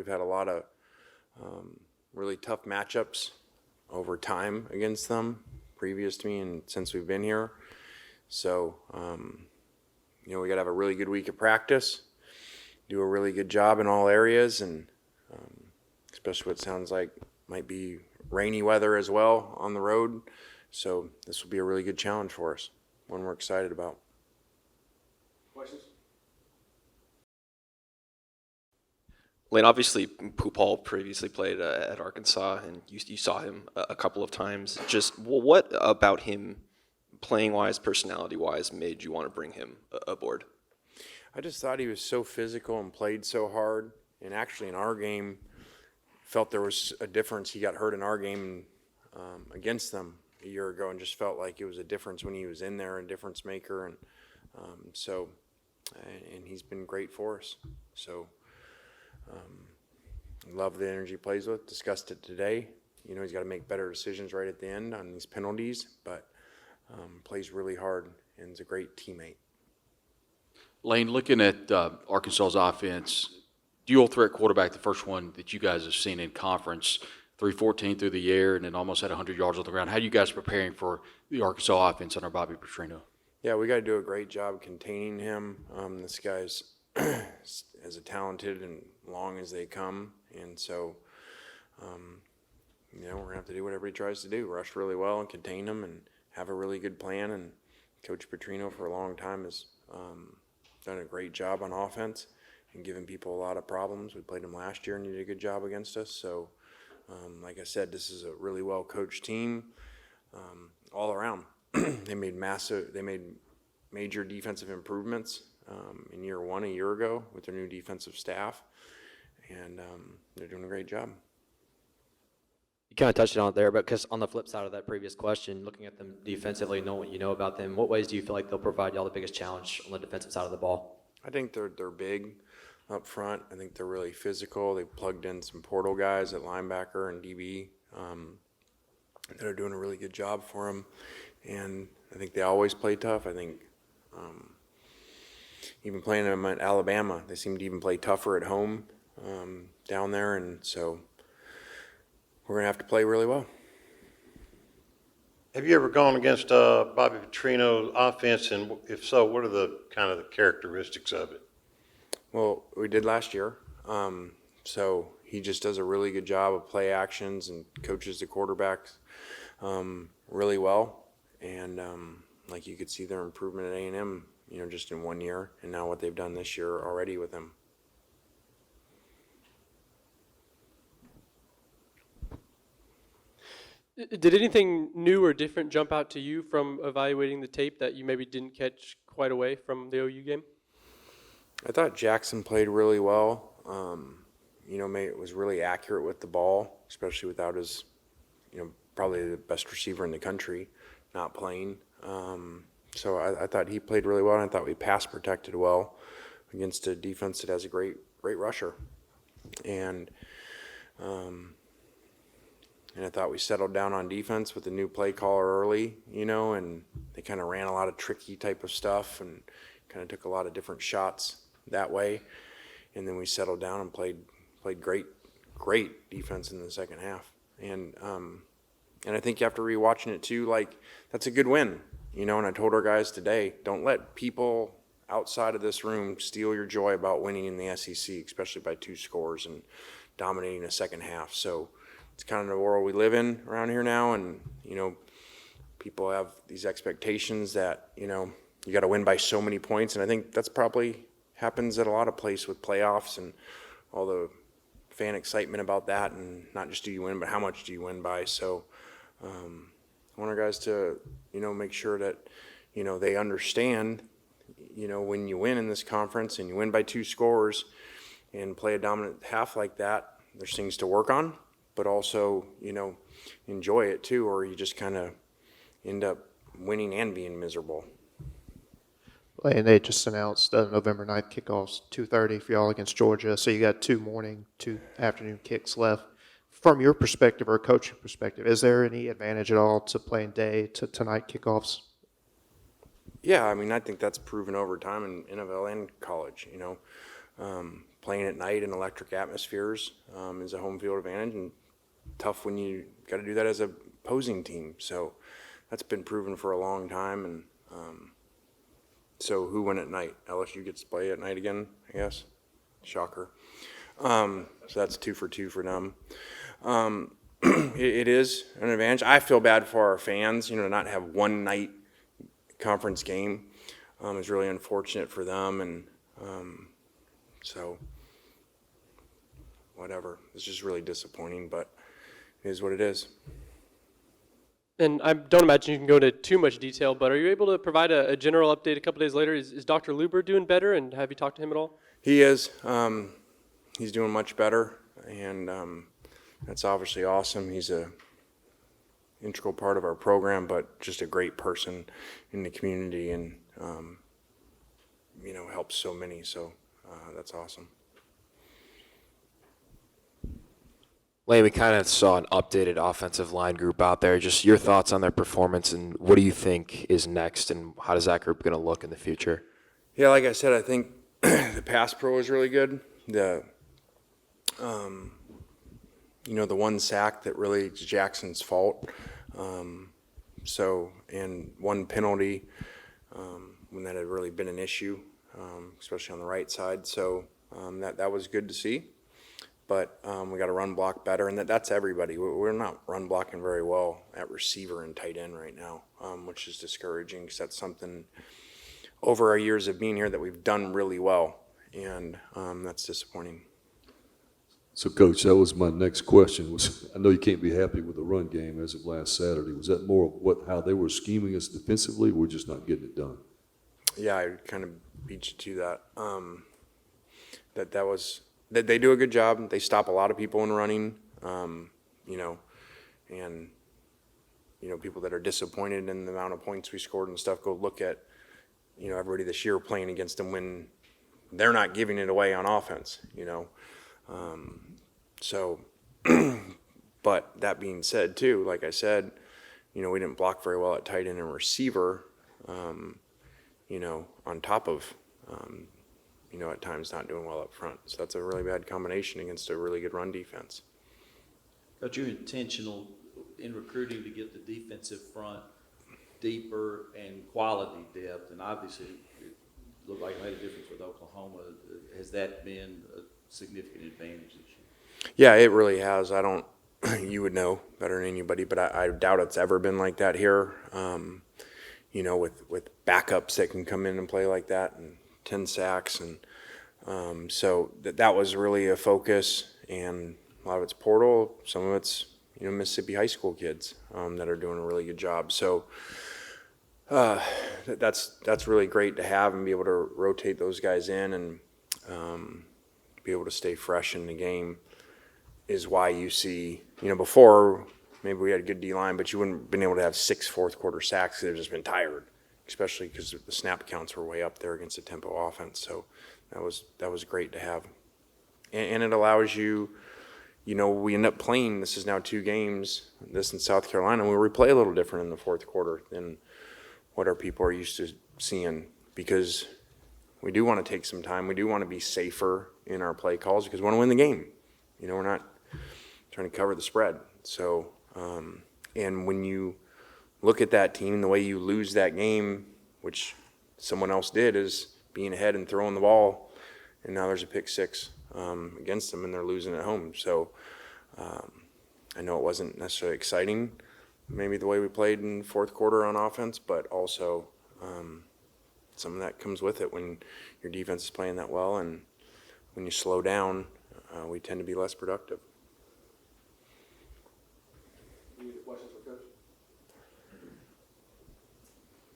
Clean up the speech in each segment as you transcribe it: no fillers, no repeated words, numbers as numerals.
we've had a lot of really tough matchups over time against them previous to me and since we've been here. So, we got to have a really good week of practice, do a really good job in all areas, and especially what sounds like might be rainy weather as well on the road. So this will be a really good challenge for us, one we're excited about. Questions? Lane, obviously, Pupal previously played at Arkansas, and you saw him a couple of times. Just what about him, playing-wise, personality-wise, made you want to bring him aboard? I just thought he was so physical and played so hard. And actually in our game, felt there was a difference. He got hurt in our game against them a year ago and just felt like it was a difference when he was in there, a difference maker. And and he's been great for us. So love the energy he plays with. Discussed it today. He's got to make better decisions right at the end on these penalties, but plays really hard and is a great teammate. Lane, looking at Arkansas's offense, dual threat quarterback, the first one that you guys have seen in conference, 314 through the air and then almost had 100 yards on the ground. How are you guys preparing for the Arkansas offense under Bobby Petrino? Yeah, we got to do a great job containing him. This guy's as talented and long as they come, and so we're gonna have to do whatever he tries to do, rush really well and contain him and have a really good plan. And Coach Petrino for a long time has done a great job on offense and given people a lot of problems. We played him last year and he did a good job against us. So like I said, this is a really well coached team all around. They made major defensive improvements in year one a year ago with their new defensive staff, and they're doing a great job. You kind of touched on it there, but because on the flip side of that previous question, looking at them defensively, knowing what you know about them, what ways do you feel like they'll provide y'all the biggest challenge on the defensive side of the ball? I think they're big up front. I think they're really physical. They've plugged in some portal guys at linebacker and DB that are doing a really good job for them. And I think they always play tough. I think even playing them at Alabama, they seem to even play tougher at home down there. And so we're going to have to play really well. Have you ever gone against Bobby Petrino's offense, and if so, what are the kind of the characteristics of it? Well, we did last year. So he just does a really good job of play actions and coaches the quarterbacks really well. And like you could see their improvement at A&M, just in 1 year, and now what they've done this year already with him. Did anything new or different jump out to you from evaluating the tape that you maybe didn't catch quite away from the OU game? I thought Jackson played really well. Was really accurate with the ball, especially without his, probably the best receiver in the country not playing. So I thought he played really well, and I thought we pass protected well against a defense that has a great rusher. And I thought we settled down on defense with the new play caller early, and they kind of ran a lot of tricky type of stuff and kind of took a lot of different shots that way. And then we settled down and played great defense in the second half. And I think after rewatching it too, like, that's a good win, and I told our guys today, don't let people outside of this room steal your joy about winning in the SEC, especially by 2 scores and dominating a second half. So it's kind of the world we live in around here now, and people have these expectations that you got to win by so many points, and I think that's probably happens at a lot of places with playoffs and all the fan excitement about that, and not just do you win, but how much do you win by. So I want our guys to make sure that they understand when you win in this conference and you win by 2 scores and play a dominant half like that, there's things to work on, but also, enjoy it too, or you just kind of end up winning and being miserable. And they just announced November 9th kickoffs, 2:30 for y'all against Georgia. So you got 2 morning, 2 afternoon kicks left. From your perspective or coaching perspective, is there any advantage at all to playing day to night kickoffs? Yeah, I think that's proven over time in NFL and college, playing at night in electric atmospheres is a home field advantage, and tough when you got to do that as a opposing team. So that's been proven for a long time. And so who won at night? LSU gets to play at night again, I guess. Shocker. So that's 2 for 2 for them. It is an advantage. I feel bad for our fans, to not have one night conference game. Is really unfortunate for them, and so whatever. It's just really disappointing, but it is what it is. And I don't imagine you can go into too much detail, but are you able to provide a general update a couple days later? Is Dr. Luber doing better, and have you talked to him at all? He is. He's doing much better, and that's obviously awesome. He's a integral part of our program, but just a great person in the community, and helps so many. So that's awesome. Lane, we kind of saw an updated offensive line group out there. Just your thoughts on their performance, and what do you think is next, and how does that group going to look in the future? Yeah, like I said, I think the pass pro is really good. The the one sack that really is Jackson's fault. And one penalty when that had really been an issue, especially on the right side. So that was good to see. But we got to run block better, and that's everybody. We're not run blocking very well at receiver and tight end right now, which is discouraging because that's something over our years of being here that we've done really well, and that's disappointing. So, Coach, that was my next question. I know you can't be happy with the run game as of last Saturday. Was that more of how they were scheming us defensively? We're just not getting it done. Yeah, I kind of beat you to that. That they do a good job. They stop a lot of people in running, and people that are disappointed in the amount of points we scored and stuff go look at, everybody this year playing against them when they're not giving it away on offense, But that being said, too, like I said, we didn't block very well at tight end and receiver, on top of, at times not doing well up front. So that's a really bad combination against a really good run defense. But you're intentional in recruiting to get the defensive front deeper and quality depth, and obviously it looked like it made a difference with Oklahoma. Has that been a significant advantage this year? Yeah, it really has. You would know better than anybody, but I doubt it's ever been like that here. With backups that can come in and play like that, and 10 sacks, and so that was really a focus, and a lot of it's portal, some of it's Mississippi high school kids that are doing a really good job. So that's really great to have and be able to rotate those guys in and be able to stay fresh in the game is why you see, before maybe we had a good D-line, but you wouldn't have been able to have 6 fourth-quarter sacks because they've just been tired, especially because the snap counts were way up there against the tempo offense. So that was great to have. And it allows you, we end up playing, this is now 2 games, this in South Carolina, where we play a little different in the fourth quarter than what our people are used to seeing, because we do want to take some time. We do want to be safer in our play calls because we want to win the game. We're not trying to cover the spread. So, and when you look at that team, the way you lose that game, which someone else did, is being ahead and throwing the ball, and now there's a pick 6 against them, and they're losing at home. So I know it wasn't necessarily exciting, maybe the way we played in fourth quarter on offense, but also some of that comes with it when your defense is playing that well, and when you slow down, we tend to be less productive. Any other questions for Coach?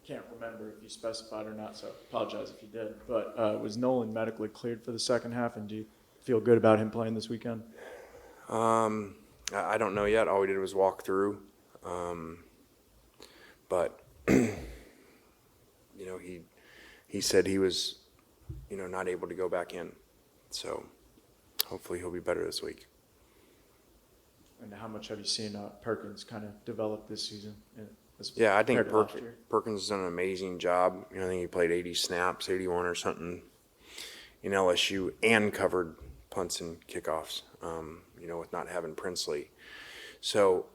Can't remember if you specified or not, so apologize if you did. But was Nolan medically cleared for the second half, and do you feel good about him playing this weekend? I don't know yet. All we did was walk through. But, he said he was, not able to go back in. So hopefully he'll be better this week. And how much have you seen Perkins kind of develop this season? Yeah, I think compared to last year? Perkins has done an amazing job. I think he played 80 snaps, 81 or something, in LSU and covered punts and kickoffs, with not having Princely. So,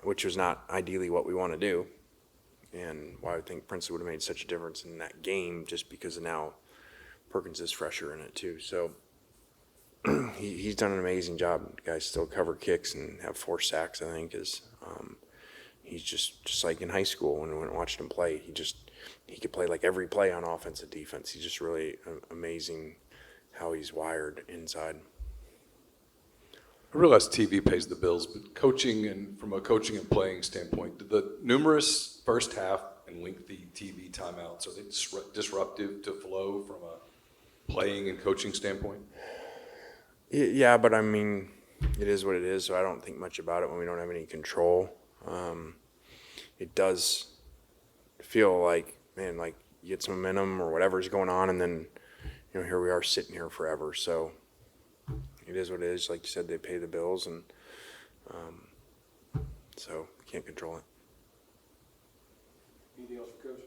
which was not ideally what we want to do. And why I think Princely would have made such a difference in that game, just because of now Perkins is fresher in it too. So he's done an amazing job. The guys still cover kicks and have 4 sacks, I think, he's just like in high school when we went and watched him play. He could play like every play on offense and defense. He's just really amazing how he's wired inside. I realize TV pays the bills, but coaching and from a coaching and playing standpoint, the numerous first half and lengthy TV timeouts, are they disruptive to flow from a playing and coaching standpoint? Yeah, but I mean, it is what it is, so I don't think much about it when we don't have any control. It does feel like, man, like you get some momentum or whatever's going on, and then, here we are sitting here forever. So it is what it is. Like you said, they pay the bills, and so we can't control it. Anything else for Coach?